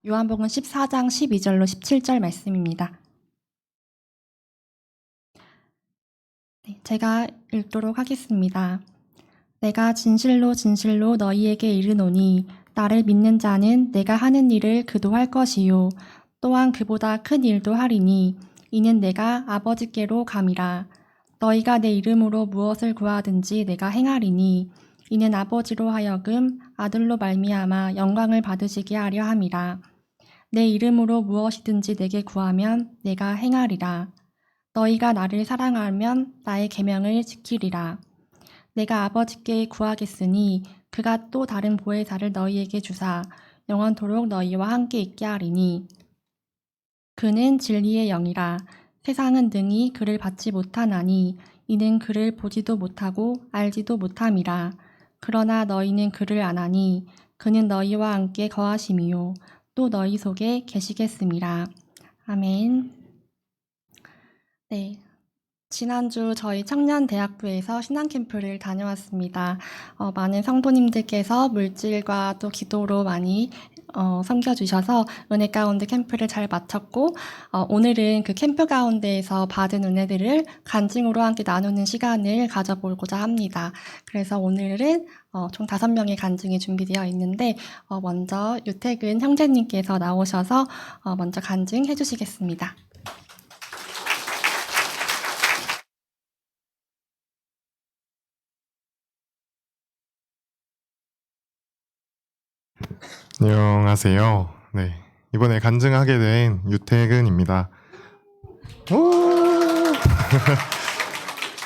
요한복음 14장 12절로 17절 말씀입니다. 네, 제가 읽도록 하겠습니다. 내가 진실로 진실로 너희에게 이르노니 나를 믿는 자는 내가 하는 일을 그도 할 것이요 또한 그보다 큰 일도 하리니 이는 내가 아버지께로 감이라. 너희가 내 이름으로 무엇을 구하든지 내가 행하리니 이는 아버지로 하여금 아들로 말미암아 영광을 받으시게 하려 함이라. 내 이름으로 무엇이든지 내게 구하면 내가 행하리라. 너희가 나를 사랑하면 나의 계명을 지키리라. 내가 아버지께 구하겠으니 그가 또 다른 보혜사를 너희에게 주사 영원토록 너희와 함께 있게 하리니 그는 진리의 영이라. 세상은 능히 그를 받지 못하나니 이는 그를 보지도 못하고 알지도 못함이라. 그러나 너희는 그를 아나니 그는 너희와 함께 거하심이요 또 너희 속에 계시겠음이라. 아멘. 네. 지난주 저희 청년대학부에서 신앙캠프를 다녀왔습니다. 많은 성도님들께서 물질과 또 기도로 많이 섬겨주셔서 은혜 가운데 캠프를 잘 마쳤고, 오늘은 그 캠프 가운데에서 받은 은혜들을 간증으로 함께 나누는 시간을 가져보고자 합니다. 그래서 오늘은 총 5명의 간증이 준비되어 있는데, 먼저 유택은 형제님께서 나오셔서 먼저 간증해 주시겠습니다. 안녕하세요. 네, 이번에 간증하게 된 유태근입니다. 오!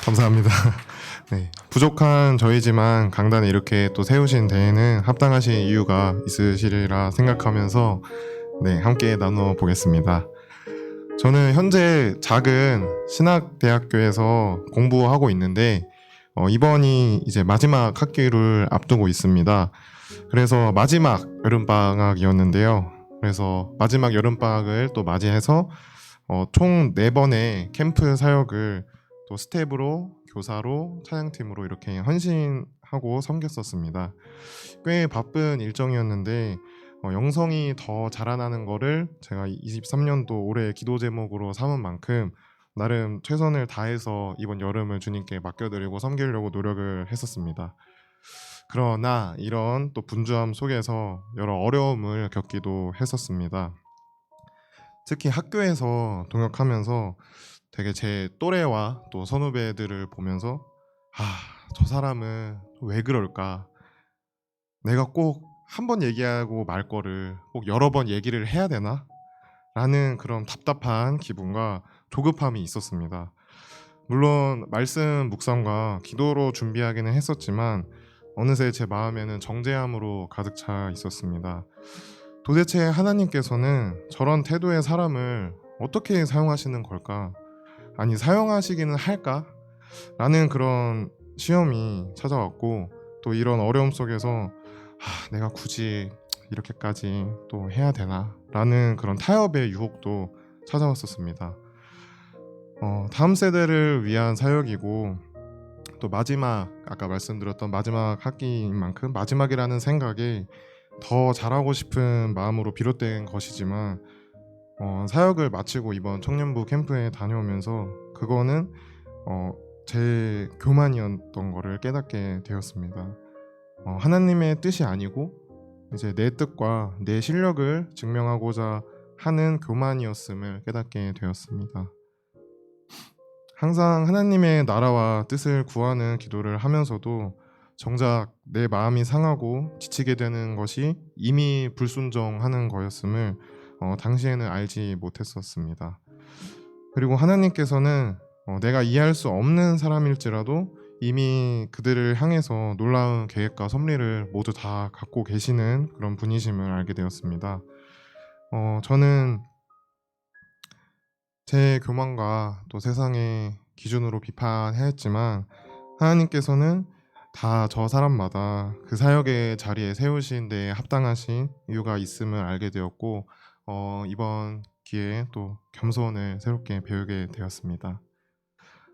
감사합니다. 네, 부족한 저희지만 강단에 이렇게 또 세우신 데에는 합당하신 이유가 있으시리라 생각하면서 네, 함께 나눠 보겠습니다. 저는 현재 작은 신학대학교에서 공부하고 있는데 이번이 이제 마지막 학기를 앞두고 있습니다. 그래서 마지막 여름방학이었는데요. 그래서 마지막 여름방학을 또 맞이해서 총 4번의 캠프 사역을 또 스텝으로, 교사로, 찬양팀으로 이렇게 헌신하고 섬겼었습니다. 꽤 바쁜 일정이었는데 영성이 더 자라나는 거를 제가 23년도 올해 기도 제목으로 삼은 만큼 나름 최선을 다해서 이번 여름을 주님께 맡겨드리고 섬기려고 노력을 했었습니다. 그러나 이런 또 분주함 속에서 여러 어려움을 겪기도 했었습니다. 특히 학교에서 동역하면서 되게 제 또래와 또 선후배들을 보면서 저 사람은 왜 그럴까? 내가 꼭 한 번 얘기하고 말 거를 꼭 여러 번 얘기를 해야 되나? 라는 그런 답답한 기분과 조급함이 있었습니다. 물론 말씀 묵상과 기도로 준비하기는 했었지만 어느새 제 마음에는 정죄함으로 가득 차 있었습니다. 도대체 하나님께서는 저런 태도의 사람을 어떻게 사용하시는 걸까? 아니, 사용하시기는 할까? 라는 그런 시험이 찾아왔고, 또 이런 어려움 속에서 내가 굳이 이렇게까지 또 해야 되나? 라는 그런 타협의 유혹도 찾아왔었습니다. 다음 세대를 위한 사역이고 또 마지막, 아까 말씀드렸던 마지막 학기인 만큼 마지막이라는 생각에 더 잘하고 싶은 마음으로 비롯된 것이지만 사역을 마치고 이번 청년부 캠프에 다녀오면서 그거는 제 교만이었던 거를 깨닫게 되었습니다. 하나님의 뜻이 아니고 이제 내 뜻과 내 실력을 증명하고자 하는 교만이었음을 깨닫게 되었습니다. 항상 하나님의 나라와 뜻을 구하는 기도를 하면서도 정작 내 마음이 상하고 지치게 되는 것이 이미 불순종하는 거였음을 당시에는 알지 못했었습니다. 그리고 하나님께서는 내가 이해할 수 없는 사람일지라도 이미 그들을 향해서 놀라운 계획과 섭리를 모두 다 갖고 계시는 그런 분이심을 알게 되었습니다. 저는 제 교만과 또 세상의 기준으로 비판했지만 하나님께서는 다 저 사람마다 그 사역의 자리에 세우신 데 합당하신 이유가 있음을 알게 되었고 이번 기회에 또 겸손을 새롭게 배우게 되었습니다.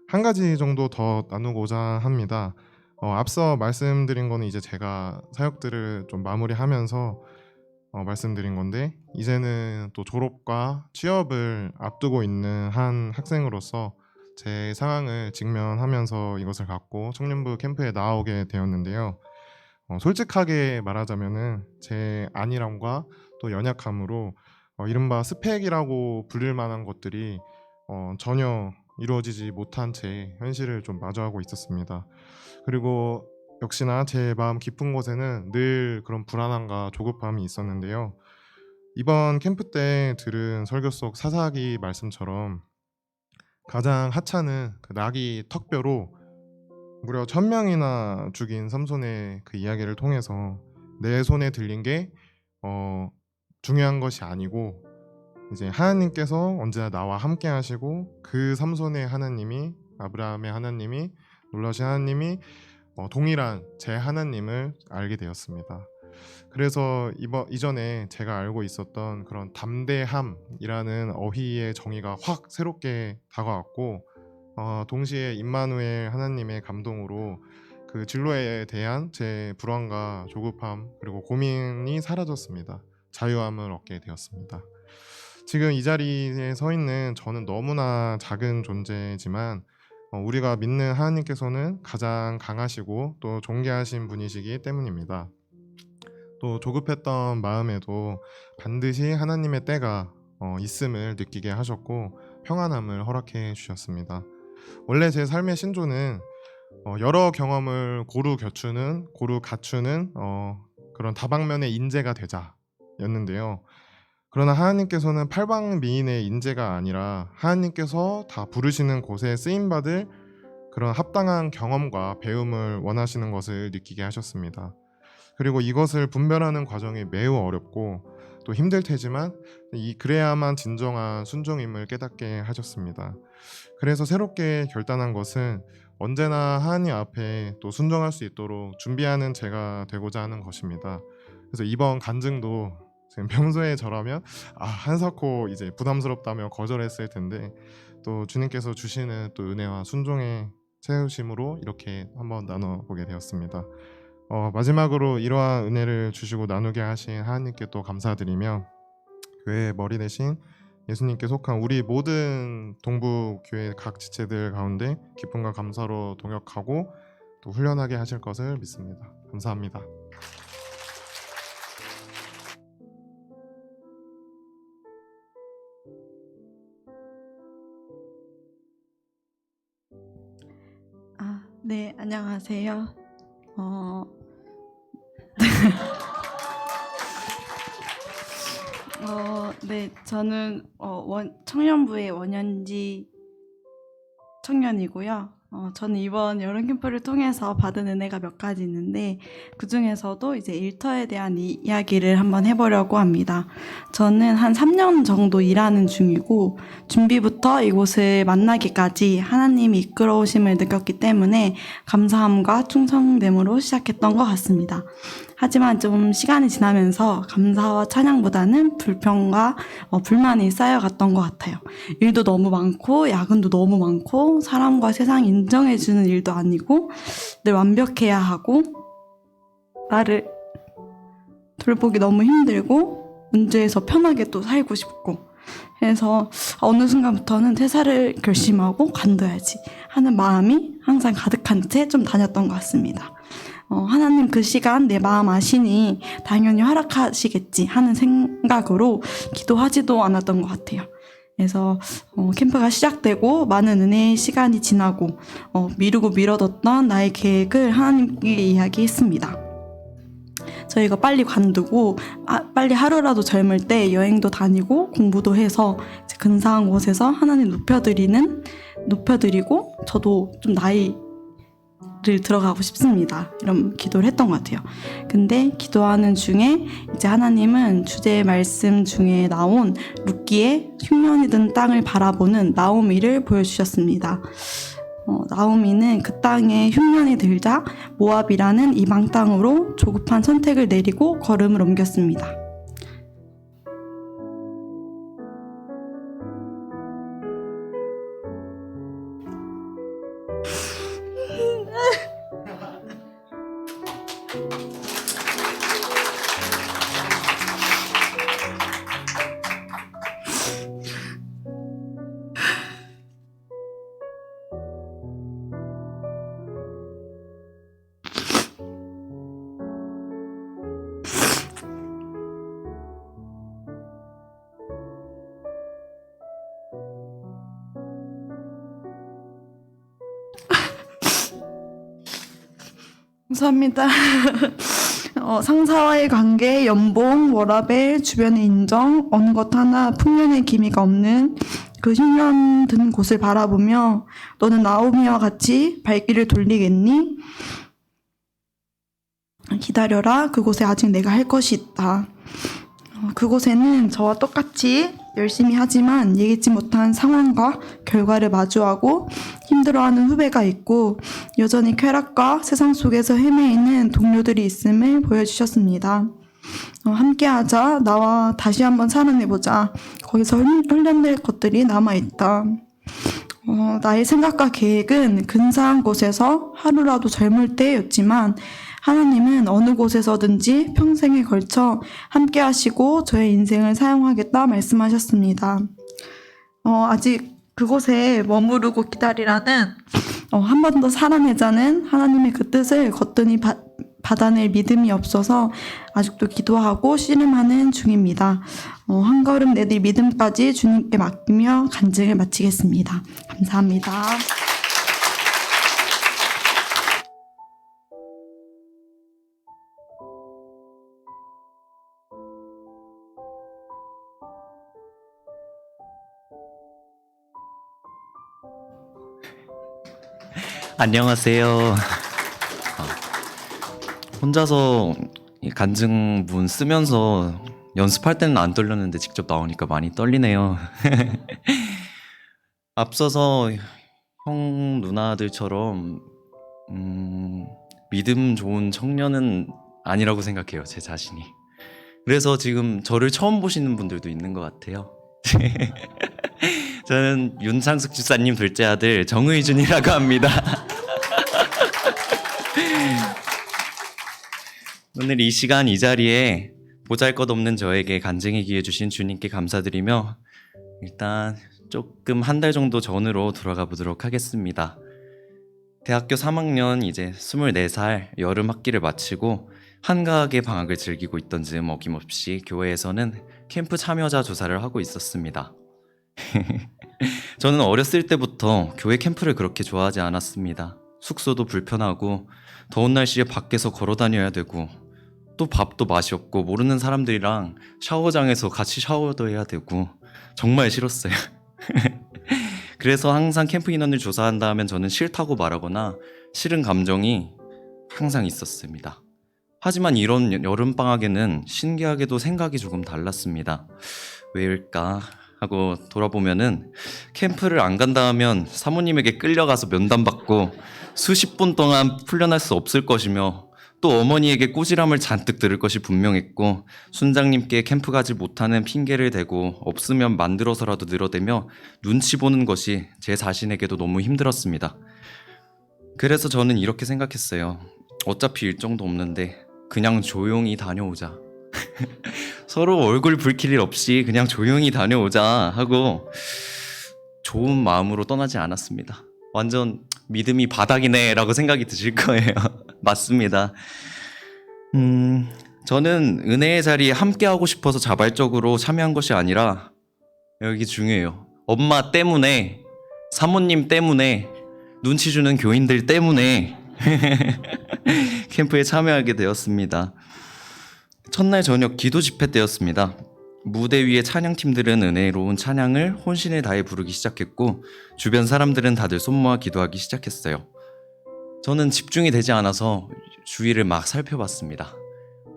한 가지 정도 더 나누고자 합니다. 앞서 말씀드린 거는 이제 제가 사역들을 좀 마무리하면서 말씀드린 건데, 이제는 또 졸업과 취업을 앞두고 있는 한 학생으로서 제 상황을 직면하면서 이것을 갖고 청년부 캠프에 나오게 되었는데요. 솔직하게 말하자면은 제 안일함과 또 연약함으로 이른바 스펙이라고 불릴 만한 것들이 전혀 이루어지지 못한 채 현실을 좀 마주하고 있었습니다. 그리고 역시나 제 마음 깊은 곳에는 늘 그런 불안함과 조급함이 있었는데요. 이번 캠프 때 들은 설교 속 사사기 말씀처럼 가장 하찮은 그 나귀 턱뼈로 무려 1000명이나 죽인 삼손의 그 이야기를 통해서 내 손에 들린 게 중요한 것이 아니고, 이제 하나님께서 언제나 나와 함께 하시고 그 삼손의 하나님이, 아브라함의 하나님이, 놀라신 하나님이 동일한 제 하나님을 알게 되었습니다. 그래서 이전에 제가 알고 있었던 그런 담대함이라는 어휘의 정의가 확 새롭게 다가왔고, 동시에 임마누엘 하나님의 감동으로 그 진로에 대한 제 불안과 조급함 그리고 고민이 사라졌습니다. 자유함을 얻게 되었습니다. 지금 이 자리에 서 있는 저는 너무나 작은 존재지만 우리가 믿는 하나님께서는 가장 강하시고 또 존귀하신 분이시기 때문입니다. 또 조급했던 마음에도 반드시 하나님의 때가 있음을 느끼게 하셨고 평안함을 허락해 주셨습니다. 원래 제 삶의 신조는 여러 경험을 고루 갖추는 그런 다방면의 인재가 되자 였는데요. 그러나 하나님께서는 팔방미인의 인재가 아니라 하나님께서 다 부르시는 곳에 쓰임받을 그런 합당한 경험과 배움을 원하시는 것을 느끼게 하셨습니다. 그리고 이것을 분별하는 과정이 매우 어렵고 또 힘들 테지만 그래야만 진정한 순종임을 깨닫게 하셨습니다. 그래서 새롭게 결단한 것은 언제나 하나님 앞에 또 순종할 수 있도록 준비하는 제가 되고자 하는 것입니다. 그래서 이번 간증도 지금 평소에 저라면 한사코 이제 부담스럽다며 거절했을 텐데, 또 주님께서 주시는 또 은혜와 순종의 채우심으로 이렇게 한번 나눠보게 되었습니다. 마지막으로 이러한 은혜를 주시고 나누게 하신 하나님께 또 감사드리며, 교회의 머리 대신 예수님께 속한 우리 모든 동부교회 각 지체들 가운데 기쁨과 감사로 동역하고 또 훈련하게 하실 것을 믿습니다. 감사합니다. 네, 안녕하세요. 네, 저는 청년부의 원년지 청년이고요. 저는 이번 여름 캠프를 통해서 받은 은혜가 몇 가지 있는데, 그 중에서도 이제 일터에 대한 이야기를 한번 해보려고 합니다. 저는 한 3년 정도 일하는 중이고, 준비부터 이곳을 만나기까지 하나님이 이끌어오심을 느꼈기 때문에 감사함과 충성됨으로 시작했던 것 같습니다. 하지만 좀 시간이 지나면서 감사와 찬양보다는 불평과 불만이 쌓여갔던 것 같아요. 일도 너무 많고 야근도 너무 많고 사람과 세상이 인정해주는 일도 아니고 늘 완벽해야 하고 나를 돌보기 너무 힘들고 문제에서 편하게 또 살고 싶고 해서 어느 순간부터는 퇴사를 결심하고 관둬야지 하는 마음이 항상 가득한 채 좀 다녔던 것 같습니다. 하나님 그 시간 내 마음 아시니 당연히 허락하시겠지 하는 생각으로 기도하지도 않았던 것 같아요. 그래서 캠프가 시작되고 많은 은혜의 시간이 지나고 미루고 미뤄뒀던 나의 계획을 하나님께 이야기했습니다. 저희가 빨리 관두고 빨리 하루라도 젊을 때 여행도 다니고 공부도 해서 근사한 곳에서 하나님 높여드리고 저도 좀 나이를 들어가고 싶습니다. 이런 기도를 했던 것 같아요. 근데 기도하는 중에 이제 하나님은 주제의 말씀 중에 나온 룻기의 흉년이 든 땅을 바라보는 나오미를 보여주셨습니다. 나오미는 그 땅에 흉년이 들자 모압이라는 이방 땅으로 조급한 선택을 내리고 걸음을 옮겼습니다. 감사합니다. 상사와의 관계, 연봉, 워라밸, 주변의 인정, 어느 것 하나 풍년의 기미가 없는 그 10년 든 곳을 바라보며 너는 나오미와 같이 발길을 돌리겠니? 기다려라. 그곳에 아직 내가 할 것이 있다. 그곳에는 저와 똑같이 열심히 하지만 예기치 못한 상황과 결과를 마주하고 힘들어하는 후배가 있고 여전히 쾌락과 세상 속에서 헤매이는 동료들이 있음을 보여주셨습니다. 함께하자. 나와 다시 한번 살아내보자. 거기서 훈련될 것들이 남아있다. 나의 생각과 계획은 근사한 곳에서 하루라도 젊을 때였지만 하나님은 어느 곳에서든지 평생에 걸쳐 함께 하시고 저의 인생을 사용하겠다 말씀하셨습니다. 아직 그곳에 머무르고 기다리라는 한 번 더 살아내자는 하나님의 그 뜻을 거뜬히 받아낼 믿음이 없어서 아직도 기도하고 씨름하는 중입니다. 한 걸음 내딜 믿음까지 주님께 맡기며 간증을 마치겠습니다. 감사합니다. 안녕하세요. 혼자서 이 간증문 쓰면서 연습할 때는 안 떨렸는데 직접 나오니까 많이 떨리네요. 앞서서 형 누나들처럼 믿음 좋은 청년은 아니라고 생각해요, 제 자신이. 그래서 지금 저를 처음 보시는 분들도 있는 것 같아요. 저는 윤상숙 집사님 둘째 아들 정의준이라고 합니다. 오늘 이 시간 이 자리에 보잘것없는 저에게 간증의 기회 주신 주님께 감사드리며 일단 조금 한 달 정도 전으로 돌아가 보도록 하겠습니다. 대학교 3학년 이제 24살 여름 학기를 마치고 한가하게 방학을 즐기고 있던 즈음 어김없이 교회에서는 캠프 참여자 조사를 하고 있었습니다. 저는 어렸을 때부터 교회 캠프를 그렇게 좋아하지 않았습니다. 숙소도 불편하고 더운 날씨에 밖에서 걸어 다녀야 되고 또 밥도 맛이 없고 모르는 사람들이랑 샤워장에서 같이 샤워도 해야 되고 정말 싫었어요. 그래서 항상 캠프 인원을 조사한다 하면 저는 싫다고 말하거나 싫은 감정이 항상 있었습니다. 하지만 이런 여름방학에는 신기하게도 생각이 조금 달랐습니다. 왜일까 하고 돌아보면은 캠프를 안 간다 하면 사모님에게 끌려가서 면담받고 수십 분 동안 풀려날 수 없을 것이며 또 어머니에게 꼬지람을 잔뜩 들을 것이 분명했고 순장님께 캠프 가지 못하는 핑계를 대고 없으면 만들어서라도 늘어대며 눈치 보는 것이 제 자신에게도 너무 힘들었습니다. 그래서 저는 이렇게 생각했어요. 어차피 일정도 없는데 그냥 조용히 다녀오자. 서로 얼굴 붉힐 일 없이 그냥 조용히 다녀오자 하고 좋은 마음으로 떠나지 않았습니다. 완전 믿음이 바닥이네 라고 생각이 드실 거예요. 맞습니다. 저는 은혜의 자리에 함께 하고 싶어서 자발적으로 참여한 것이 아니라 여기 중요해요. 엄마 때문에, 사모님 때문에, 눈치 주는 교인들 때문에 캠프에 참여하게 되었습니다. 첫날 저녁 기도 집회 때였습니다. 무대 위의 찬양팀들은 은혜로운 찬양을 혼신을 다해 부르기 시작했고 주변 사람들은 다들 손 모아 기도하기 시작했어요. 저는 집중이 되지 않아서 주위를 막 살펴봤습니다.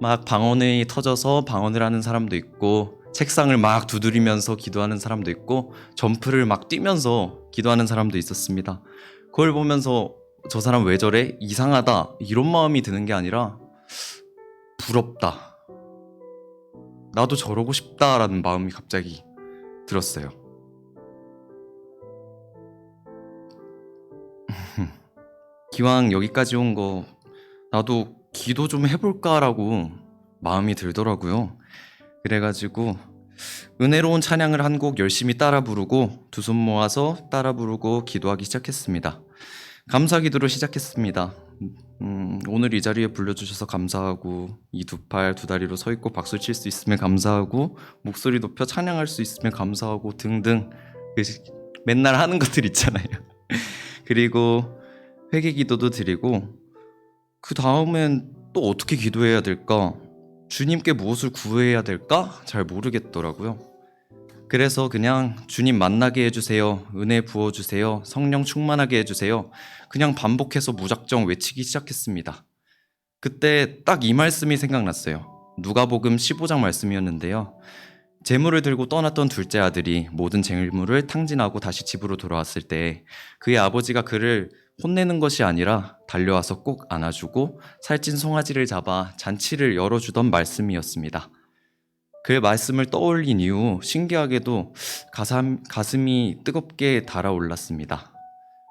막 방언이 터져서 방언을 하는 사람도 있고 책상을 막 두드리면서 기도하는 사람도 있고 점프를 막 뛰면서 기도하는 사람도 있었습니다. 그걸 보면서 저 사람 왜 저래? 이상하다 이런 마음이 드는 게 아니라 부럽다, 나도 저러고 싶다라는 마음이 갑자기 들었어요. 기왕 여기까지 온 거 나도 기도 좀 해볼까라고 마음이 들더라고요. 그래가지고 은혜로운 찬양을 한 곡 열심히 따라 부르고 두 손 모아서 따라 부르고 기도하기 시작했습니다. 감사 기도로 시작했습니다. 오늘 이 자리에 불러주셔서 감사하고 이 두 팔 두 다리로 서 있고 박수 칠 수 있으면 감사하고 목소리 높여 찬양할 수 있으면 감사하고 등등 맨날 하는 것들 있잖아요. 그리고 회개 기도도 드리고 그 다음엔 또 어떻게 기도해야 될까? 주님께 무엇을 구해야 될까? 잘 모르겠더라고요. 그래서 그냥 주님 만나게 해주세요. 은혜 부어주세요. 성령 충만하게 해주세요. 그냥 반복해서 무작정 외치기 시작했습니다. 그때 딱 이 말씀이 생각났어요. 누가복음 15장 말씀이었는데요. 재물을 들고 떠났던 둘째 아들이 모든 재물을 탕진하고 다시 집으로 돌아왔을 때 그의 아버지가 그를 혼내는 것이 아니라 달려와서 꼭 안아주고 살찐 송아지를 잡아 잔치를 열어주던 말씀이었습니다. 그 말씀을 떠올린 이후 신기하게도 가슴이 뜨겁게 달아올랐습니다.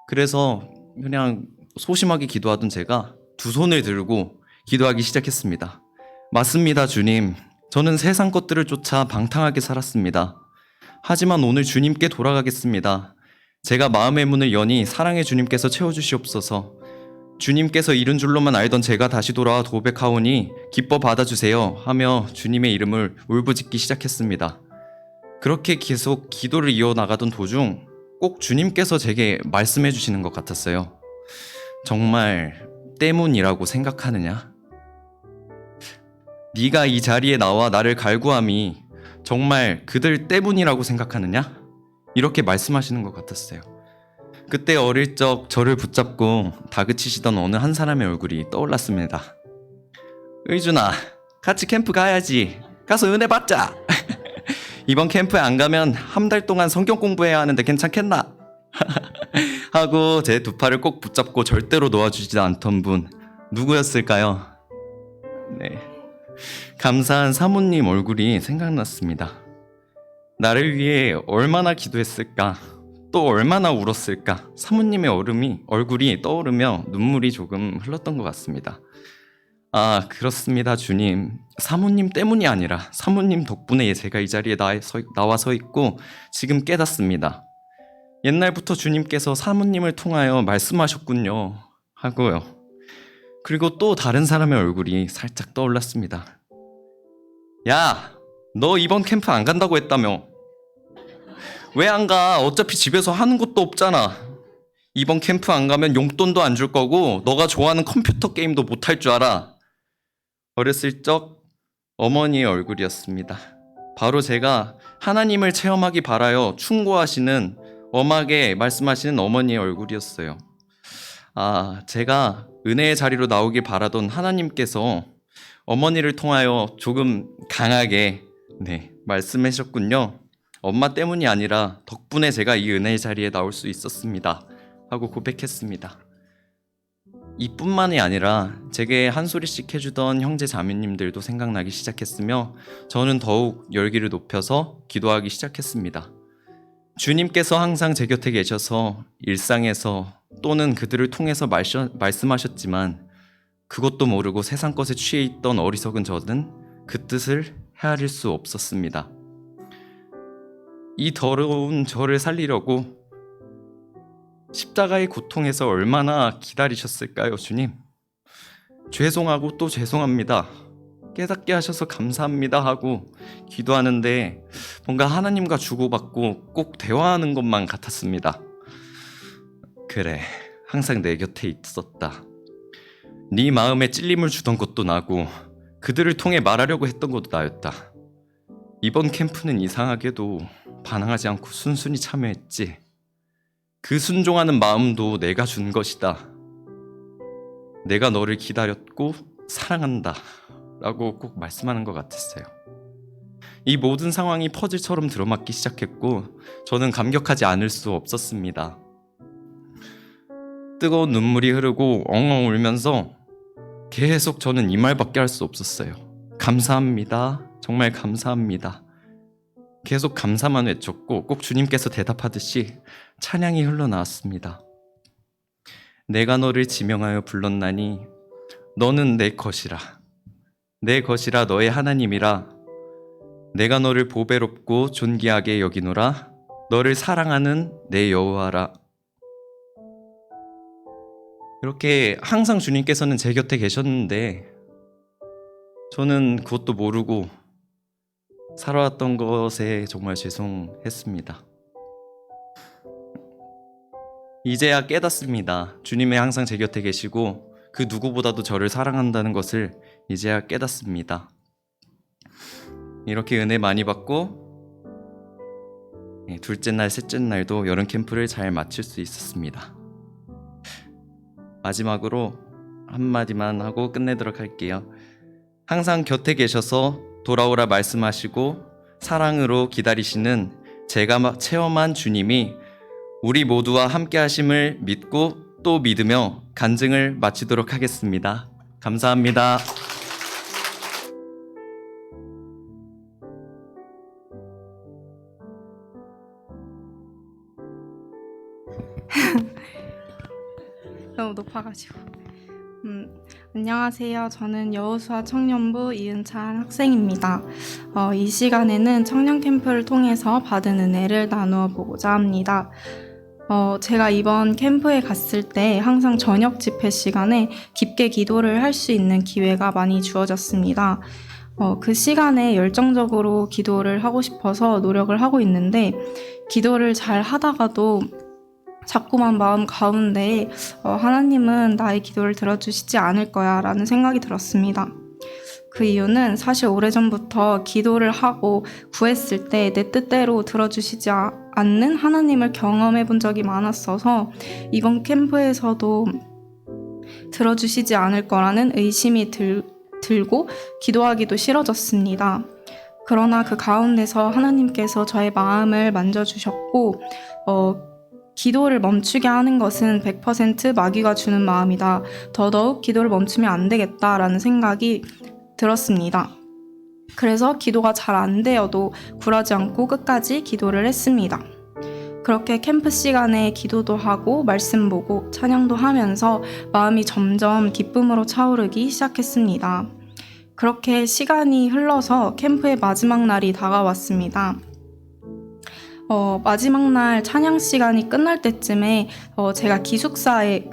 그래서 그냥 소심하게 기도하던 제가 두 손을 들고 기도하기 시작했습니다. 맞습니다, 주님. 저는 세상 것들을 쫓아 방탕하게 살았습니다. 하지만 오늘 주님께 돌아가겠습니다. 제가 마음의 문을 여니 사랑의 주님께서 채워주시옵소서. 주님께서 이른 줄로만 알던 제가 다시 돌아와 고백하오니 기뻐 받아주세요 하며 주님의 이름을 울부짖기 시작했습니다. 그렇게 계속 기도를 이어나가던 도중 꼭 주님께서 제게 말씀해 주시는 것 같았어요. 정말 때문이라고 생각하느냐? 네가 이 자리에 나와 나를 갈구함이 정말 그들 때문이라고 생각하느냐? 이렇게 말씀하시는 것 같았어요. 그때 어릴 적 저를 붙잡고 다그치시던 어느 한 사람의 얼굴이 떠올랐습니다. 의준아, 같이 캠프 가야지. 가서 은혜 받자. 이번 캠프에 안 가면 한 달 동안 성경 공부해야 하는데 괜찮겠나? 하고 제 두 팔을 꼭 붙잡고 절대로 놓아주지 않던 분 누구였을까요? 네, 감사한 사모님 얼굴이 생각났습니다. 나를 위해 얼마나 기도했을까? 또 얼마나 울었을까? 사모님의 얼굴이 떠오르며 눈물이 조금 흘렀던 것 같습니다. 아, 그렇습니다, 주님. 사모님 때문이 아니라 사모님 덕분에 제가 이 자리에 나와 서 있고 지금 깨닫습니다. 옛날부터 주님께서 사모님을 통하여 말씀하셨군요. 하고요. 그리고 또 다른 사람의 얼굴이 살짝 떠올랐습니다. 야, 너 이번 캠프 안 간다고 했다며? 왜 안 가? 어차피 집에서 하는 것도 없잖아. 이번 캠프 안 가면 용돈도 안 줄 거고 너가 좋아하는 컴퓨터 게임도 못 할 줄 알아. 어렸을 적 어머니의 얼굴이었습니다. 바로 제가 하나님을 체험하기 바라여 충고하시는 엄하게 말씀하시는 어머니의 얼굴이었어요. 아, 제가 은혜의 자리로 나오길 바라던 하나님께서 어머니를 통하여 조금 강하게 말씀하셨군요. 엄마 때문이 아니라 덕분에 제가 이 은혜의 자리에 나올 수 있었습니다. 하고 고백했습니다. 이뿐만이 아니라 제게 한 소리씩 해주던 형제 자매님들도 생각나기 시작했으며 저는 더욱 열기를 높여서 기도하기 시작했습니다. 주님께서 항상 제 곁에 계셔서 일상에서 또는 그들을 통해서 말씀하셨지만 그것도 모르고 세상 것에 취해 있던 어리석은 저는 그 뜻을 헤아릴 수 없었습니다. 이 더러운 저를 살리려고 십자가의 고통에서 얼마나 기다리셨을까요, 주님? 죄송하고 또 죄송합니다. 깨닫게 하셔서 감사합니다 하고 기도하는데 뭔가 하나님과 주고받고 꼭 대화하는 것만 같았습니다. 그래, 항상 내 곁에 있었다. 네 마음에 찔림을 주던 것도 나고 그들을 통해 말하려고 했던 것도 나였다. 이번 캠프는 이상하게도 반항하지 않고 순순히 참여했지. 그 순종하는 마음도 내가 준 것이다. 내가 너를 기다렸고 사랑한다 라고 꼭 말씀하는 것 같았어요. 이 모든 상황이 퍼즐처럼 들어맞기 시작했고 저는 감격하지 않을 수 없었습니다. 뜨거운 눈물이 흐르고 엉엉 울면서 계속 저는 이 말밖에 할 수 없었어요. 감사합니다. 정말 감사합니다. 계속 감사만 외쳤고 꼭 주님께서 대답하듯이 찬양이 흘러나왔습니다. 내가 너를 지명하여 불렀나니 너는 내 것이라. 내 것이라 너의 하나님이라. 내가 너를 보배롭고 존귀하게 여기노라. 너를 사랑하는 내 여호와라. 이렇게 항상 주님께서는 제 곁에 계셨는데 저는 그것도 모르고 살아왔던 것에 정말 죄송했습니다. 이제야 깨닫습니다. 주님이 항상 제 곁에 계시고 그 누구보다도 저를 사랑한다는 것을 이제야 깨닫습니다. 이렇게 은혜 많이 받고 둘째 날, 셋째 날도 여름 캠프를 잘 마칠 수 있었습니다. 마지막으로 한마디만 하고 끝내도록 할게요. 항상 곁에 계셔서 돌아오라 말씀하시고 사랑으로 기다리시는 제가 체험한 주님이 우리 모두와 함께 하심을 믿고 또 믿으며 간증을 마치도록 하겠습니다. 감사합니다. 너무 높아가지고. 안녕하세요. 저는 여호수아 청년부 이은찬 학생입니다. 이 시간에는 청년 캠프를 통해서 받은 은혜를 나누어 보고자 합니다. 제가 이번 캠프에 갔을 때 항상 저녁 집회 시간에 깊게 기도를 할 수 있는 기회가 많이 주어졌습니다. 그 시간에 열정적으로 기도를 하고 싶어서 노력을 하고 있는데 기도를 잘 하다가도 자꾸만 마음 가운데 하나님은 나의 기도를 들어주시지 않을 거야 라는 생각이 들었습니다. 그 이유는 사실 오래전부터 기도를 하고 구했을 때 내 뜻대로 들어주시지 않는 하나님을 경험해 본 적이 많았어서 이번 캠프에서도 들어주시지 않을 거라는 의심이 들고 기도하기도 싫어졌습니다. 그러나 그 가운데서 하나님께서 저의 마음을 만져주셨고 기도를 멈추게 하는 것은 100% 마귀가 주는 마음이다. 더더욱 기도를 멈추면 안 되겠다라는 생각이 들었습니다. 그래서 기도가 잘 안 되어도 굴하지 않고 끝까지 기도를 했습니다. 그렇게 캠프 시간에 기도도 하고 말씀 보고 찬양도 하면서 마음이 점점 기쁨으로 차오르기 시작했습니다. 그렇게 시간이 흘러서 캠프의 마지막 날이 다가왔습니다. 마지막 날 찬양 시간이 끝날 때쯤에 제가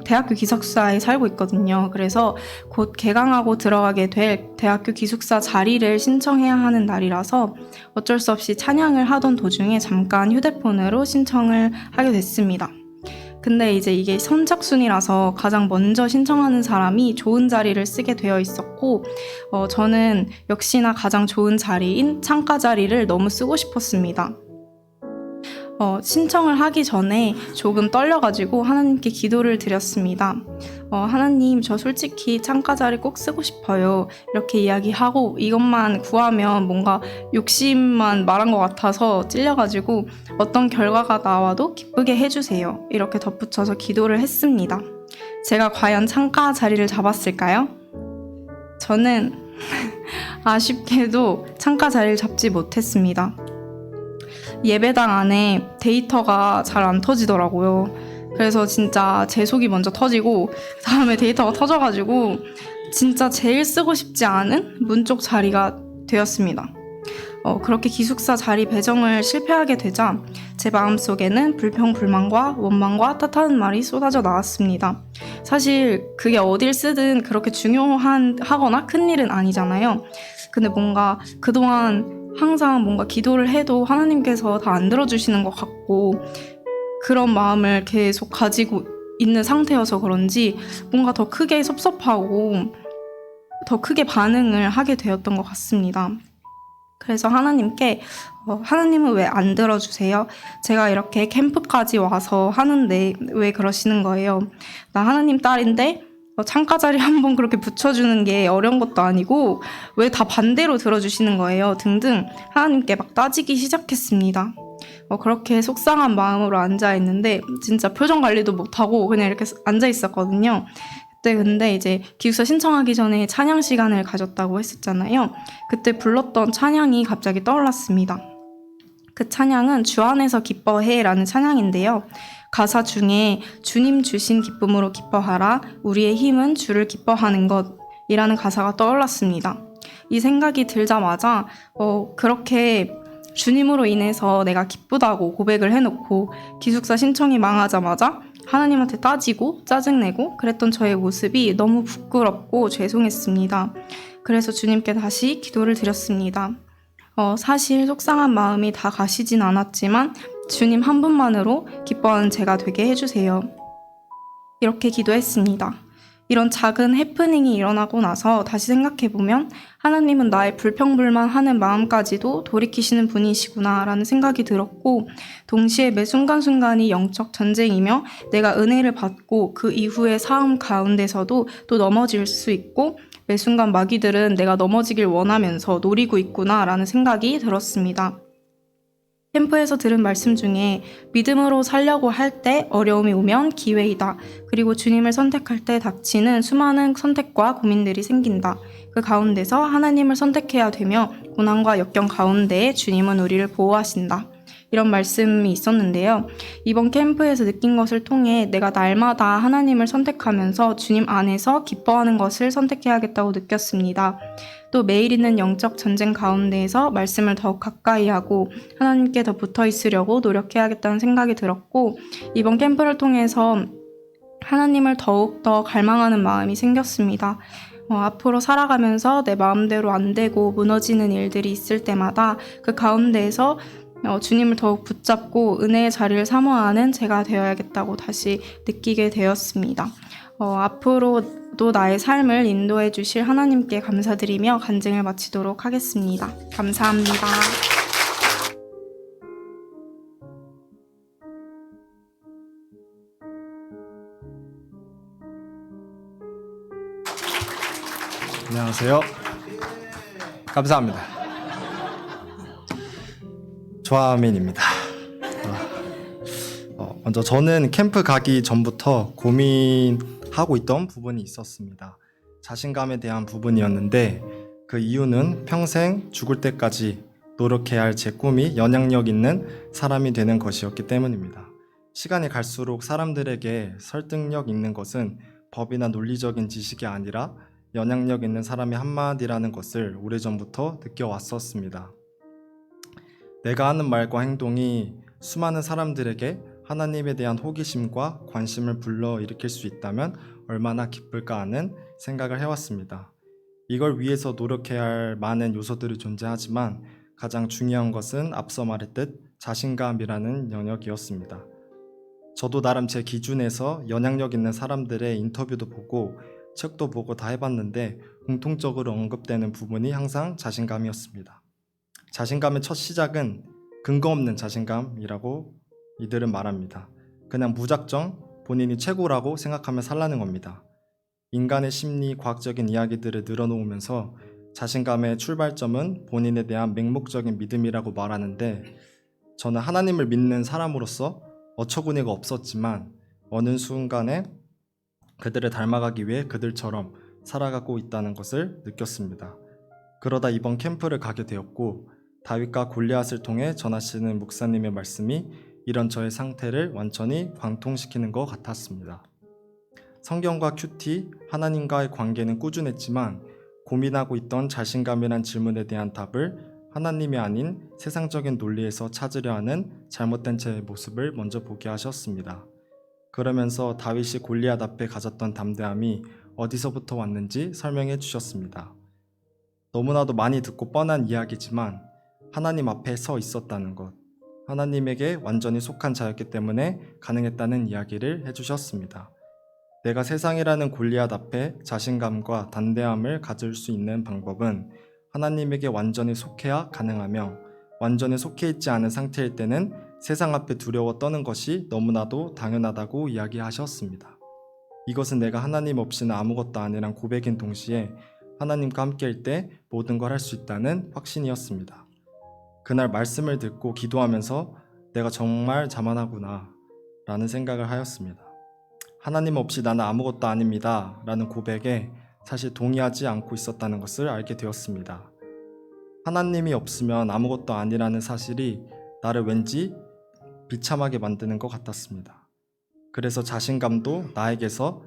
대학교 기숙사에 살고 있거든요. 그래서 곧 개강하고 들어가게 될 대학교 기숙사 자리를 신청해야 하는 날이라서 어쩔 수 없이 찬양을 하던 도중에 잠깐 휴대폰으로 신청을 하게 됐습니다. 근데 이제 이게 선착순이라서 가장 먼저 신청하는 사람이 좋은 자리를 쓰게 되어 있었고 저는 역시나 가장 좋은 자리인 창가 자리를 너무 쓰고 싶었습니다. 신청을 하기 전에 조금 떨려가지고 하나님께 기도를 드렸습니다. 하나님, 저 솔직히 창가 자리 꼭 쓰고 싶어요. 이렇게 이야기하고 이것만 구하면 뭔가 욕심만 말한 것 같아서 찔려가지고 어떤 결과가 나와도 기쁘게 해주세요. 이렇게 덧붙여서 기도를 했습니다. 제가 과연 창가 자리를 잡았을까요? 저는 아쉽게도 창가 자리를 잡지 못했습니다. 예배당 안에 데이터가 잘 안 터지더라고요. 그래서 진짜 제 속이 먼저 터지고 다음에 데이터가 터져가지고 진짜 제일 쓰고 싶지 않은 문 쪽 자리가 되었습니다. 그렇게 기숙사 자리 배정을 실패하게 되자 제 마음속에는 불평불만과 원망과 탓하는 말이 쏟아져 나왔습니다. 사실 그게 어딜 쓰든 그렇게 중요하거나 큰일은 아니잖아요. 근데 뭔가 그동안 항상 뭔가 기도를 해도 하나님께서 다 안 들어주시는 것 같고 그런 마음을 계속 가지고 있는 상태여서 그런지 뭔가 더 크게 섭섭하고 더 크게 반응을 하게 되었던 것 같습니다. 그래서 하나님께 하나님은 왜 안 들어주세요? 제가 이렇게 캠프까지 와서 하는데 왜 그러시는 거예요? 나 하나님 딸인데 창가 자리 한번 그렇게 붙여주는 게 어려운 것도 아니고 왜 다 반대로 들어주시는 거예요? 등등 하나님께 막 따지기 시작했습니다. 그렇게 속상한 마음으로 앉아있는데 진짜 표정 관리도 못하고 그냥 이렇게 앉아있었거든요. 그때 근데 이제 기숙사 신청하기 전에 찬양 시간을 가졌다고 했었잖아요. 그때 불렀던 찬양이 갑자기 떠올랐습니다. 그 찬양은 주 안에서 기뻐해 라는 찬양인데요. 가사 중에 주님 주신 기쁨으로 기뻐하라, 우리의 힘은 주를 기뻐하는 것이라는 가사가 떠올랐습니다. 이 생각이 들자마자 그렇게 주님으로 인해서 내가 기쁘다고 고백을 해놓고 기숙사 신청이 망하자마자 하나님한테 따지고 짜증내고 그랬던 저의 모습이 너무 부끄럽고 죄송했습니다. 그래서 주님께 다시 기도를 드렸습니다. 사실 속상한 마음이 다 가시진 않았지만 주님 한 분만으로 기뻐하는 제가 되게 해주세요. 이렇게 기도했습니다. 이런 작은 해프닝이 일어나고 나서 다시 생각해보면 하나님은 나의 불평불만하는 마음까지도 돌이키시는 분이시구나 라는 생각이 들었고, 동시에 매 순간순간이 영적 전쟁이며 내가 은혜를 받고 그 이후의 삶 가운데서도 또 넘어질 수 있고, 매 순간 마귀들은 내가 넘어지길 원하면서 노리고 있구나 라는 생각이 들었습니다. 캠프에서 들은 말씀 중에 믿음으로 살려고 할 때 어려움이 오면 기회이다. 그리고 주님을 선택할 때 닥치는 수많은 선택과 고민들이 생긴다. 그 가운데서 하나님을 선택해야 되며 고난과 역경 가운데 주님은 우리를 보호하신다. 이런 말씀이 있었는데요. 이번 캠프에서 느낀 것을 통해 내가 날마다 하나님을 선택하면서 주님 안에서 기뻐하는 것을 선택해야겠다고 느꼈습니다. 또 매일 있는 영적 전쟁 가운데에서 말씀을 더욱 가까이 하고 하나님께 더 붙어 있으려고 노력해야겠다는 생각이 들었고, 이번 캠프를 통해서 하나님을 더욱더 갈망하는 마음이 생겼습니다. 앞으로 살아가면서 내 마음대로 안 되고 무너지는 일들이 있을 때마다 그 가운데에서 주님을 더욱 붙잡고 은혜의 자리를 사모하는 제가 되어야겠다고 다시 느끼게 되었습니다. 앞으로도 나의 삶을 인도해 주실 하나님께 감사드리며 간증을 마치도록 하겠습니다. 감사합니다. 안녕하세요. 감사합니다. 조아민입니다. 먼저 저는 캠프 가기 전부터 고민하고 있던 부분이 있었습니다. 자신감에 대한 부분이었는데, 그 이유는 평생 죽을 때까지 노력해야 할 제 꿈이 영향력 있는 사람이 되는 것이었기 때문입니다. 시간이 갈수록 사람들에게 설득력 있는 것은 법이나 논리적인 지식이 아니라 영향력 있는 사람의 한마디라는 것을 오래전부터 느껴왔었습니다. 내가 하는 말과 행동이 수많은 사람들에게 하나님에 대한 호기심과 관심을 불러일으킬 수 있다면 얼마나 기쁠까 하는 생각을 해왔습니다. 이걸 위해서 노력해야 할 많은 요소들이 존재하지만 가장 중요한 것은 앞서 말했듯 자신감이라는 영역이었습니다. 저도 나름 제 기준에서 영향력 있는 사람들의 인터뷰도 보고 책도 보고 다 해봤는데 공통적으로 언급되는 부분이 항상 자신감이었습니다. 자신감의 첫 시작은 근거 없는 자신감이라고 이들은 말합니다. 그냥 무작정 본인이 최고라고 생각하며 살라는 겁니다. 인간의 심리, 과학적인 이야기들을 늘어놓으면서 자신감의 출발점은 본인에 대한 맹목적인 믿음이라고 말하는데, 저는 하나님을 믿는 사람으로서 어처구니가 없었지만 어느 순간에 그들을 닮아가기 위해 그들처럼 살아가고 있다는 것을 느꼈습니다. 그러다 이번 캠프를 가게 되었고, 다윗과 골리앗을 통해 전하시는 목사님의 말씀이 이런 저의 상태를 완전히 관통시키는 것 같았습니다. 성경과 큐티, 하나님과의 관계는 꾸준했지만 고민하고 있던 자신감이란 질문에 대한 답을 하나님이 아닌 세상적인 논리에서 찾으려 하는 잘못된 제 모습을 먼저 보게 하셨습니다. 그러면서 다윗이 골리앗 앞에 가졌던 담대함이 어디서부터 왔는지 설명해 주셨습니다. 너무나도 많이 듣고 뻔한 이야기지만 하나님 앞에 서 있었다는 것, 하나님에게 완전히 속한 자였기 때문에 가능했다는 이야기를 해주셨습니다. 내가 세상이라는 골리앗 앞에 자신감과 담대함을 가질 수 있는 방법은 하나님에게 완전히 속해야 가능하며, 완전히 속해 있지 않은 상태일 때는 세상 앞에 두려워 떠는 것이 너무나도 당연하다고 이야기하셨습니다. 이것은 내가 하나님 없이는 아무것도 아니란 고백인 동시에 하나님과 함께일 때 모든 걸 할 수 있다는 확신이었습니다. 그날 말씀을 듣고 기도하면서 내가 정말 자만하구나 라는 생각을 하였습니다. 하나님 없이 나는 아무것도 아닙니다 라는 고백에 사실 동의하지 않고 있었다는 것을 알게 되었습니다. 하나님이 없으면 아무것도 아니라는 사실이 나를 왠지 비참하게 만드는 것 같았습니다. 그래서 자신감도 나에게서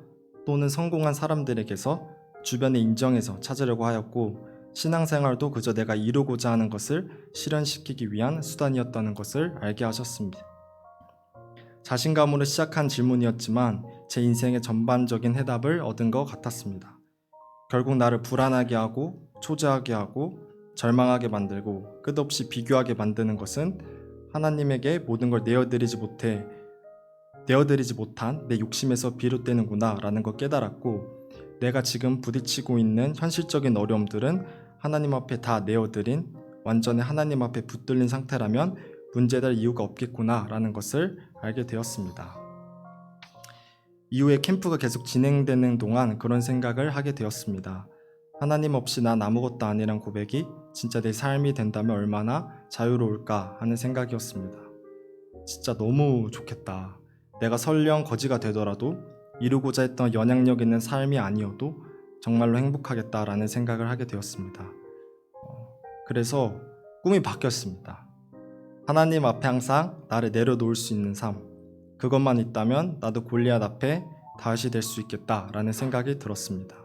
또는 성공한 사람들에게서 주변의 인정에서 찾으려고 하였고, 신앙생활도 그저 내가 이루고자 하는 것을 실현시키기 위한 수단이었다는 것을 알게 하셨습니다. 자신감으로 시작한 질문이었지만 제 인생의 전반적인 해답을 얻은 것 같았습니다. 결국 나를 불안하게 하고 초조하게 하고 절망하게 만들고 끝없이 비교하게 만드는 것은 하나님에게 모든 걸 내어드리지 못한 내 욕심에서 비롯되는구나 라는 걸 깨달았고, 내가 지금 부딪히고 있는 현실적인 어려움들은 하나님 앞에 다 내어드린 완전히 하나님 앞에 붙들린 상태라면 문제될 이유가 없겠구나라는 것을 알게 되었습니다. 이후에 캠프가 계속 진행되는 동안 그런 생각을 하게 되었습니다. 하나님 없이 난 아무것도 아니란 고백이 진짜 내 삶이 된다면 얼마나 자유로울까 하는 생각이었습니다. 진짜 너무 좋겠다. 내가 설령 거지가 되더라도 이루고자 했던 영향력 있는 삶이 아니어도 정말로 행복하겠다라는 생각을 하게 되었습니다. 그래서 꿈이 바뀌었습니다. 하나님 앞에 항상 나를 내려놓을 수 있는 삶, 그것만 있다면 나도 골리앗 앞에 다윗이 될 수 있겠다라는 생각이 들었습니다.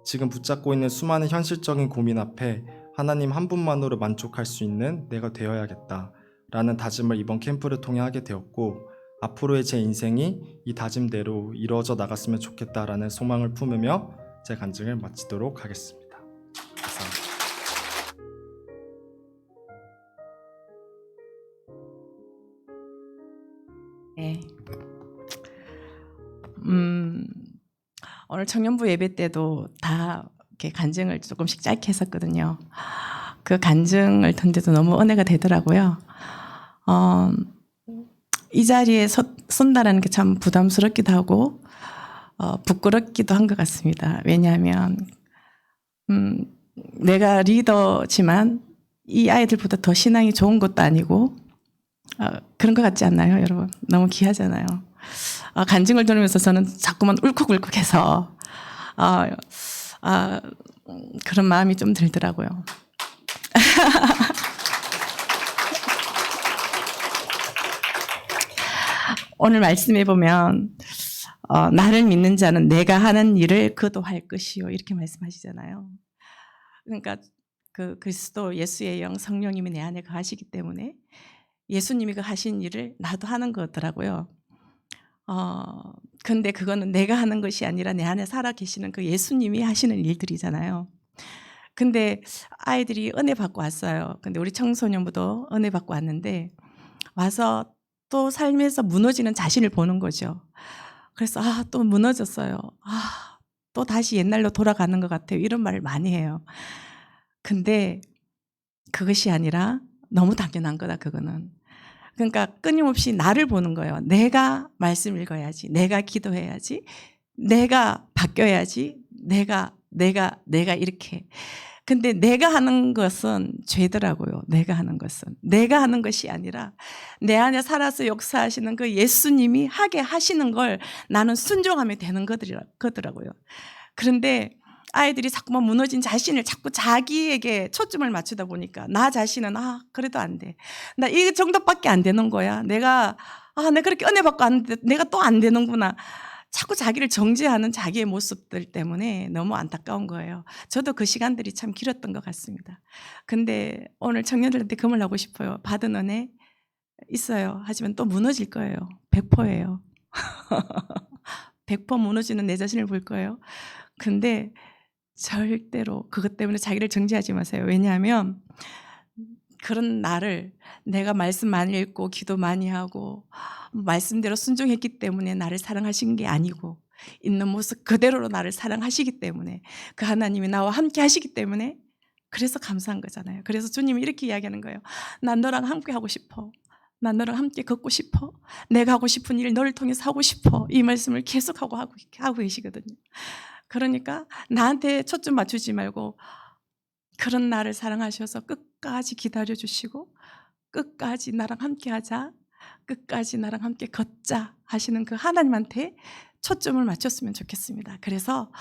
지금 붙잡고 있는 수많은 현실적인 고민 앞에 하나님 한 분만으로 만족할 수 있는 내가 되어야겠다라는 다짐을 이번 캠프를 통해 하게 되었고, 앞으로의 제 인생이 이 다짐대로 이루어져 나갔으면 좋겠다라는 소망을 품으며 제 간증을 마치도록 하겠습니다. 감사합니다. 네. 오늘 청년부 예배 때도 다 이렇게 간증을 조금씩 짧게 했었거든요. 그 간증을 듣는데도 너무 은혜가 되더라고요. 이 자리에 선다라는 게 참 부담스럽기도 하고 부끄럽기도 한 것 같습니다. 왜냐하면 내가 리더지만 이 아이들보다 더 신앙이 좋은 것도 아니고 그런 것 같지 않나요, 여러분? 너무 귀하잖아요. 간증을 들으면서 저는 자꾸만 울컥울컥해서 그런 마음이 좀 들더라고요. 오늘 말씀해 보면 나를 믿는 자는 내가 하는 일을 그도 할 것이요, 이렇게 말씀하시잖아요. 그러니까 그 그리스도 예수의 영 성령님이 내 안에 거하시기 때문에 예수님이 그 하신 일을 나도 하는 거더라고요. 근데 그거는 내가 하는 것이 아니라 내 안에 살아 계시는 그 예수님이 하시는 일들이잖아요. 근데 아이들이 은혜 받고 왔어요. 근데 우리 청소년부도 은혜 받고 왔는데 와서 또 삶에서 무너지는 자신을 보는 거죠. 그래서 또 무너졌어요. 또 다시 옛날로 돌아가는 것 같아요. 이런 말을 많이 해요. 근데 그것이 아니라 너무 당연한 거다, 그거는. 그러니까 끊임없이 나를 보는 거예요. 내가 말씀 읽어야지, 내가 기도해야지, 내가 바뀌어야지, 내가 이렇게. 근데 내가 하는 것은 죄더라고요. 내가 하는 것이 아니라 내 안에 살아서 역사하시는 그 예수님이 하게 하시는 걸 나는 순종하면 되는 거더라고요. 그런데 아이들이 자꾸만 무너진 자신을 자꾸 자기에게 초점을 맞추다 보니까 나 자신은 그래도 안 돼. 나 이 정도밖에 안 되는 거야. 내가 그렇게 은혜 받고 안 돼. 내가 또 안 되는구나. 자꾸 자기를 정죄하는 자기의 모습들 때문에 너무 안타까운 거예요. 저도 그 시간들이 참 길었던 것 같습니다. 근데 오늘 청년들한테 그 말 하고 싶어요. 받은 은혜 있어요. 하지만 또 무너질 거예요. 100%예요. 100% 무너지는 내 자신을 볼 거예요. 근데 절대로 그것 때문에 자기를 정죄하지 마세요. 왜냐하면 그런 나를 내가 말씀 많이 읽고 기도 많이 하고 말씀대로 순종했기 때문에 나를 사랑하신 게 아니고 있는 모습 그대로로 나를 사랑하시기 때문에 그 하나님이 나와 함께 하시기 때문에 그래서 감사한 거잖아요. 그래서 주님이 이렇게 이야기하는 거예요. 난 너랑 함께 하고 싶어. 난 너랑 함께 걷고 싶어. 내가 하고 싶은 일 너를 통해서 하고 싶어. 이 말씀을 계속하고 하고 계시거든요. 그러니까 나한테 초점 맞추지 말고 그런 나를 사랑하셔서 끝까지 기다려주시고 끝까지 나랑 함께 하자, 끝까지 나랑 함께 걷자 하시는 그 하나님한테 초점을 맞췄으면 좋겠습니다. 그래서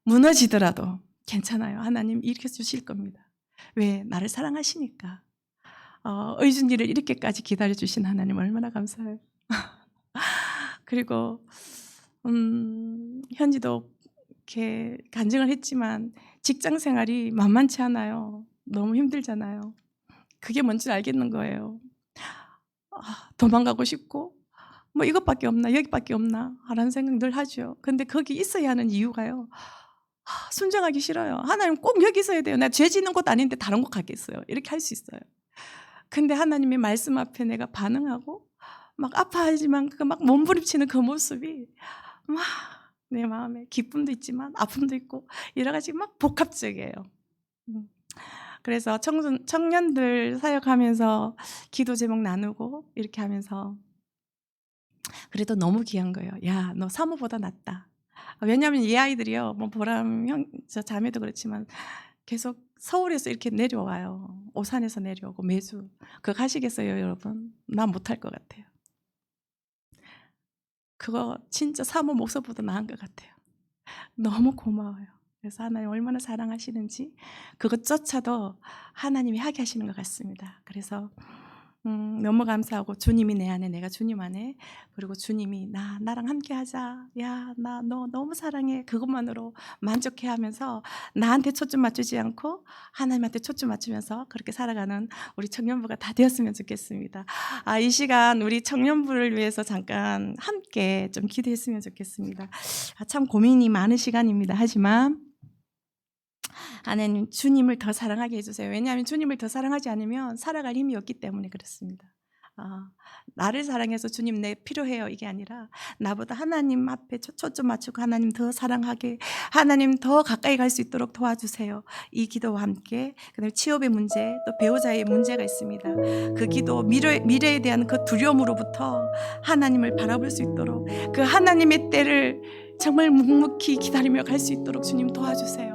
무너지더라도 괜찮아요. 하나님 일으켜주실 겁니다. 왜? 나를 사랑하시니까. 의준이를 이렇게까지 기다려주신 하나님 얼마나 감사해요. 그리고 현지도 이렇게 간증을 했지만 직장 생활이 만만치 않아요. 너무 힘들잖아요. 그게 뭔지 알겠는 거예요. 도망가고 싶고 뭐 이것밖에 없나 여기밖에 없나 라는 생각 늘 하죠. 근데 거기 있어야 하는 이유가요. 순종하기 싫어요. 하나님 꼭 여기 있어야 돼요. 나 죄 짓는 곳 아닌데 다른 곳 가겠어요. 이렇게 할 수 있어요. 근데 하나님의 말씀 앞에 내가 반응하고 막 아파하지만 그 막 몸부림치는 그 모습이 막 내 마음에 기쁨도 있지만 아픔도 있고 여러 가지 막 복합적이에요. 그래서 청년들 사역하면서 기도 제목 나누고 이렇게 하면서 그래도 너무 귀한 거예요. 야, 너 사모보다 낫다. 왜냐하면 이 아이들이요, 뭐 보람 형, 저 자매도 그렇지만 계속 서울에서 이렇게 내려와요. 오산에서 내려오고 매주. 그거 가시겠어요, 여러분? 난 못할 것 같아요. 그거 진짜 사모 목소보다 나은 것 같아요. 너무 고마워요. 그래서 하나님 얼마나 사랑하시는지 그것조차도 하나님이 하게 하시는 것 같습니다. 그래서 너무 감사하고 주님이 내 안에 내가 주님 안에 그리고 주님이 나랑 함께 하자. 야, 나 너 너무 사랑해. 그것만으로 만족해 하면서 나한테 초점 맞추지 않고 하나님한테 초점 맞추면서 그렇게 살아가는 우리 청년부가 다 되었으면 좋겠습니다. 이 시간 우리 청년부를 위해서 잠깐 함께 좀 기도했으면 좋겠습니다. 참 고민이 많은 시간입니다. 하지만 하나님 주님을 더 사랑하게 해주세요. 왜냐하면 주님을 더 사랑하지 않으면 살아갈 힘이 없기 때문에 그렇습니다. 나를 사랑해서 주님 내 필요해요 이게 아니라 나보다 하나님 앞에 초점 맞추고 하나님 더 사랑하게 하나님 더 가까이 갈 수 있도록 도와주세요. 이 기도와 함께 그다음에 취업의 문제 또 배우자의 문제가 있습니다. 그 기도 미래에 대한 그 두려움으로부터 하나님을 바라볼 수 있도록 그 하나님의 때를 정말 묵묵히 기다리며 갈 수 있도록 주님 도와주세요.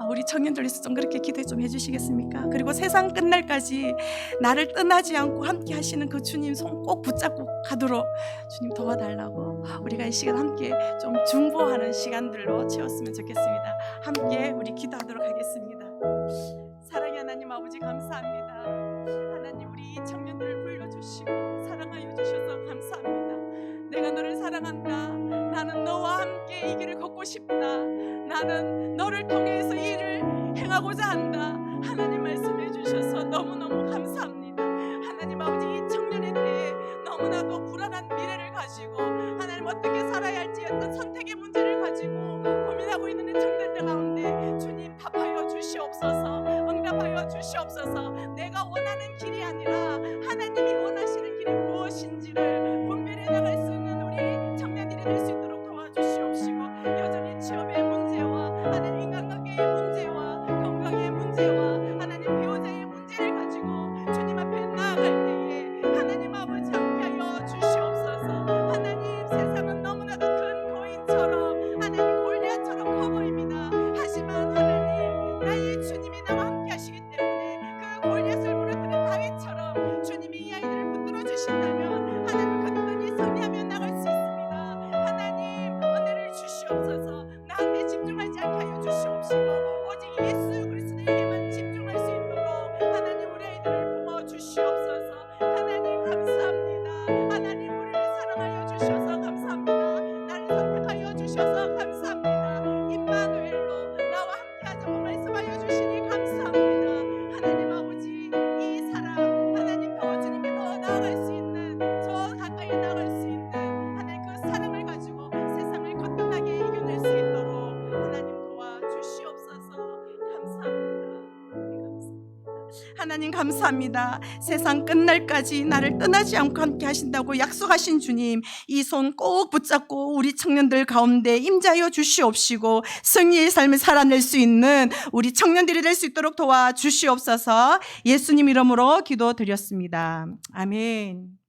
우리 청년들에서 좀 그렇게 기도해 좀 해주시겠습니까? 그리고 세상 끝날까지 나를 떠나지 않고 함께 하시는 그 주님 손 꼭 붙잡고 가도록 주님 도와달라고 우리가 이 시간 함께 좀 중보하는 시간들로 채웠으면 좋겠습니다. 함께 우리 기도하도록 하겠습니다. 사랑의 하나님 아버지 감사합니다. 하나님 우리 청년들을 불러주시고 사랑하여 주셔서 감사합니다. 내가 너를 사랑한다. 나는 너와 함께 이 길을 걷고 싶다. 나는 너를 통해서 이 일을 행하고자 한다. 하나님 말씀해 주셔서 너무너무 감사합니다. 하나님 아버지 이 청년의 때에 너무나도 불안한 미래를 가지고 하나님 어떻게 살아야 할지 어떤 선택의 문제를 가지고 고민하고 있는 청년들 가운데 주님 답하여 주시옵소서. 응답하여 주시옵소서. 내가 원하는 길이 아니라 하나님이 원하시는 길이 무엇인지를 분별해 나갈 수 있는 우리 청년들이 될 수 있도록 도와주시옵시고 여전히 취업의 문제와 하나님 인간관계의 문제와 건강의 문제와 하나님 배우자의 문제를 가지고 주님 앞에 나아갈 때에 하나님 아버지 함께하여 주시옵소서. 하나님 세상은 너무나도 큰 고인처럼 하나님 골리앗처럼 커 보입니다. 하지만 하나님 나의 주님이 나와 함께 하시기 때문에 그 골리앗을 무너뜨린 다윗처럼 주님이 이 아이들을 붙들어 주신다면 하나님 그들이 승리하며 나갈 수 있습니다. 하나님 은혜를 주시옵소서. 나한테 집중하지 않게 하여 주시옵시고 오직 예수 그리스도에게만 집중할 수 있도록 하나님 우리 아이들을 부어 주시옵소서. 하나님 감사합니다. 하나님 우리를 사랑하여 주셔서 감사합니다. 나를 선택하여 주셔서 감사합니다. 임마누엘로 나와 함께하자고 말씀하여 주시니 감사합니다. 하나님 아버지 이 사랑 하나님 더 주님께 더 나아갈 수 있는 저 가까이 나아갈 수 있는 하나님 그 사랑을 가지고 세상을 거듭나게 이겨낼 수 있도록 하나님 도와주시옵소서. 감사합니다. 하나님 감사합니다. 세상 끝날까지 나를 떠나지 않고 함께 하신다고 약속하신 주님 이 손 꼭 붙잡고 우리 청년들 가운데 임자하여 주시옵시고 승리의 삶을 살아낼 수 있는 우리 청년들이 될 수 있도록 도와주시옵소서. 예수님 이름으로 기도드렸습니다. 아멘.